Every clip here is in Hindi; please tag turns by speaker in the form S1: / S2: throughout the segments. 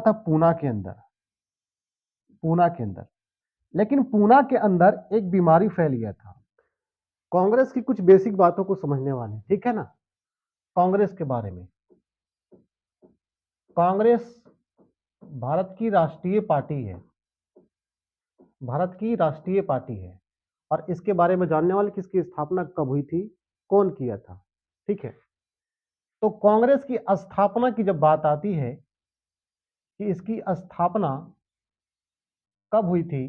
S1: था पूना के अंदर, पूना के अंदर। लेकिन पूना के अंदर एक बीमारी फैल गया था। कांग्रेस की कुछ बेसिक बातों को समझने वाले, ठीक है ना। कांग्रेस के बारे में, कांग्रेस भारत की राष्ट्रीय पार्टी है, भारत की राष्ट्रीय पार्टी है। और इसके बारे में जानने वाले, किसकी स्थापना कब हुई थी, कौन किया था, ठीक है। तो कांग्रेस की स्थापना की जब बात आती है कि इसकी स्थापना कब हुई थी,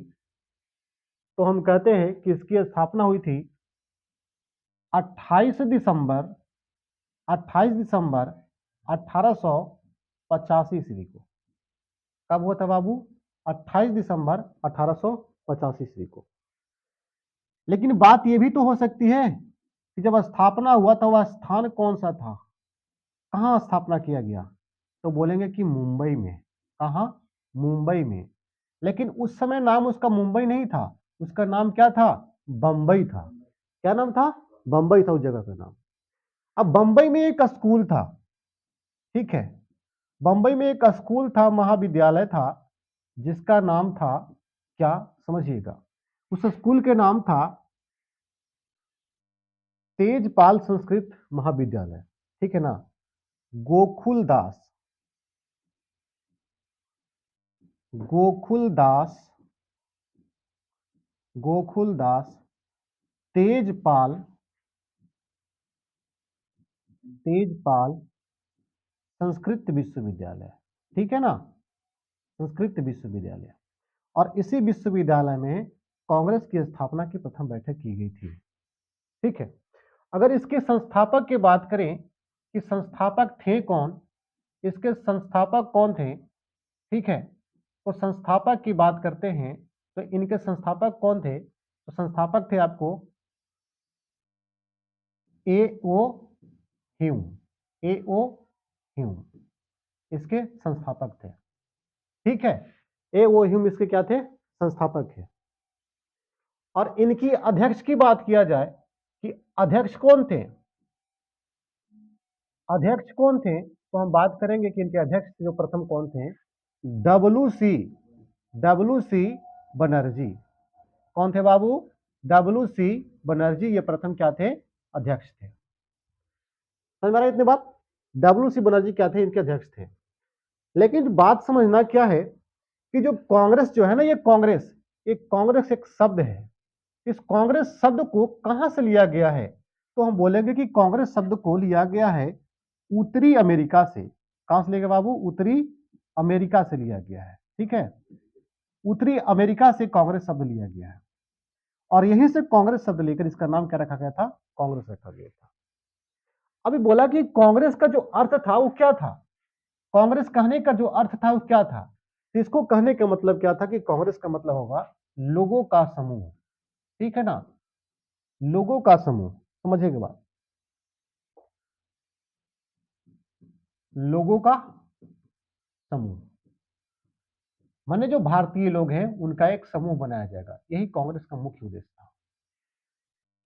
S1: तो हम कहते हैं कि इसकी स्थापना हुई थी 28 दिसंबर 28 दिसंबर 1885 ईस्वी को। कब हुआ था बाबू, 28 दिसंबर 1885 ईस्वी को। लेकिन बात यह भी तो हो सकती है कि जब स्थापना हुआ था वह स्थान कौन सा था, कहां स्थापना किया गया, तो बोलेंगे कि मुंबई में। कहां, मुंबई में। लेकिन उस समय नाम उसका मुंबई नहीं था, उसका नाम क्या था, बंबई था। क्या नाम था, बंबई था उस जगह का नाम। अब बंबई में एक स्कूल था, ठीक है, बंबई में एक स्कूल था, महाविद्यालय था, जिसका नाम था क्या, समझिएगा। उस स्कूल के नाम था तेजपाल संस्कृत महाविद्यालय, ठीक है ना। गोकुलदास, गोकुलदास, गोकुलदास तेजपाल, तेजपाल संस्कृत विश्वविद्यालय, ठीक है ना, संस्कृत विश्वविद्यालय। और इसी विश्वविद्यालय में कांग्रेस की स्थापना की प्रथम बैठक की गई थी, ठीक है। अगर इसके संस्थापक की बात करें कि संस्थापक थे कौन, इसके संस्थापक कौन थे, ठीक है, तो संस्थापक की बात करते हैं तो इनके संस्थापक कौन थे, तो संस्थापक थे आपको ए.ओ. Hume, A.O.. ह्यूम इसके संस्थापक थे, ठीक है। ए.ओ. ह्यूम इसके क्या थे, संस्थापक है। और इनकी अध्यक्ष की बात किया जाए कि अध्यक्ष कौन थे, अध्यक्ष कौन थे, तो हम बात करेंगे कि इनके अध्यक्ष जो प्रथम कौन थे, डब्ल्यू सी बनर्जी। कौन थे बाबू, डब्ल्यू सी बनर्जी, ये प्रथम क्या थे, अध्यक्ष थे। समझ में आ रहा है इतनी बात, डब्ल्यू सी बनर्जी क्या थे, इनके अध्यक्ष थे। लेकिन बात समझना क्या है कि जो कांग्रेस जो है ना, ये कांग्रेस एक शब्द है। इस कांग्रेस शब्द को कहां से लिया गया है, तो हम बोलेंगे कि कांग्रेस शब्द को लिया गया है उत्तरी अमेरिका से। कहां से लिया गया बाबू, उत्तरी अमेरिका से लिया गया है, ठीक है। उत्तरी अमेरिका से कांग्रेस शब्द लिया गया है और यहीं से कांग्रेस शब्द लेकर इसका नाम क्या रखा गया था, कांग्रेस रखा गया था। अभी बोला कि कांग्रेस का जो अर्थ था वो क्या था, कांग्रेस कहने का जो अर्थ था वो क्या था, तो इसको कहने का मतलब क्या था कि कांग्रेस का मतलब होगा लोगों का समूह, ठीक है ना, लोगों का समूह। समझिएगा बात, लोगों का समूह माने जो भारतीय लोग हैं उनका एक समूह बनाया जाएगा, यही कांग्रेस का मुख्य उद्देश्य था,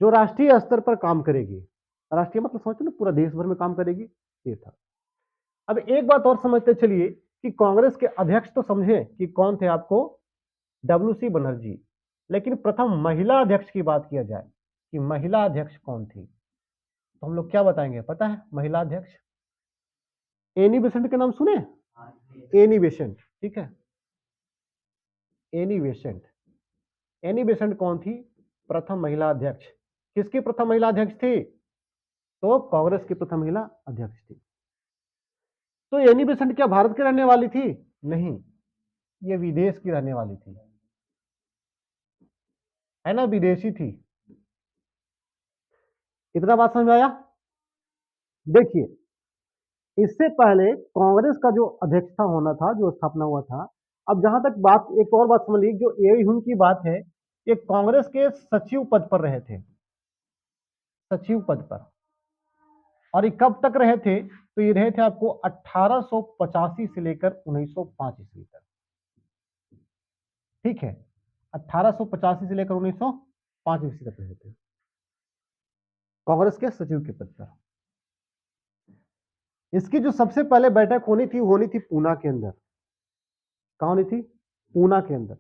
S1: जो राष्ट्रीय स्तर पर काम करेगी। राष्ट्रीय मतलब समझते ना, पूरा देश भर में काम करेगी, ये था। अब एक बात और समझते चलिए कि कांग्रेस के अध्यक्ष तो समझे कि कौन थे आपको, डब्ल्यू सी बनर्जी। लेकिन प्रथम महिला अध्यक्ष की बात किया जाए कि महिला अध्यक्ष कौन थी, तो हम लोग क्या बताएंगे, पता है महिला अध्यक्ष, एनी बेसेंट के नाम सुने, एनी बेसेंट, ठीक है, एनी बेसेंट। एनी बेसेंट कौन थी, प्रथम महिला अध्यक्ष। किसकी प्रथम महिला अध्यक्ष थी, तो कांग्रेस की प्रथम महिला अध्यक्ष थी। तो एनी बेसेंट क्या भारत की रहने वाली थी, नहीं, ये विदेश की रहने वाली थी, है ना, विदेशी थी। इतना बात समझ में आया। देखिए, इससे पहले कांग्रेस का जो अध्यक्षता होना था, जो स्थापना हुआ था, अब जहां तक बात, एक और बात समझ लीजिए, जो ए ह्यूम की बात है, ये कांग्रेस के सचिव पद पर रहे थे, सचिव पद पर। और ये कब तक रहे थे, तो ये रहे थे आपको 1885 से लेकर 1905 ईस्वी तक, ठीक है, 1885 से लेकर 1905 ईस्वी तक रहे थे कांग्रेस के सचिव के पद पर। इसकी जो सबसे पहले बैठक होनी थी पूना के अंदर, कहाँ हुई थी? पूना के अंदर।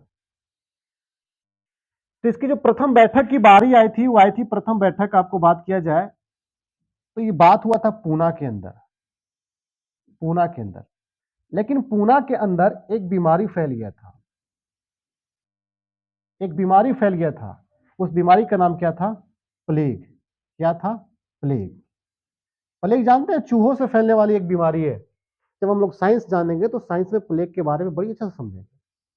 S1: तो इसकी जो प्रथम बैठक की बारी आई थी, वो आई थी प्रथम बैठक, आपको बात किया जाए तो ये बात हुआ था पूना के अंदर, पूना के अंदर। लेकिन पूना के अंदर एक बीमारी फैल गया था, एक बीमारी फैल गया था। उस बीमारी का नाम क्या था? प्लेग। क्या था? प्लेग। प्लेग जानते हैं, चूहों से फैलने वाली एक बीमारी है। जब हम लोग साइंस जानेंगे तो साइंस में प्लेग के बारे में बड़ी अच्छा से समझेंगे।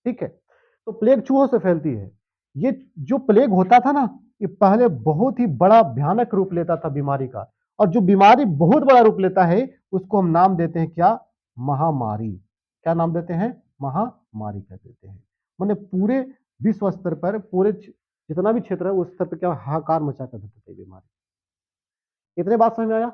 S1: ठीक है, तो प्लेग चूहों से फैलती है। ये जो प्लेग होता था ना, ये पहले बहुत ही बड़ा भयानक रूप लेता था बीमारी का, और जो बीमारी बहुत बड़ा रूप लेता है उसको हम नाम देते हैं क्या? महामारी। क्या नाम देते हैं? महामारी कह देते हैं। मैंने पूरे विश्व स्तर पर, पूरे जितना भी क्षेत्र है उस स्तर पर क्या हाहाकार मचा कर देते थे बीमारी। इतने बात समझ में आया?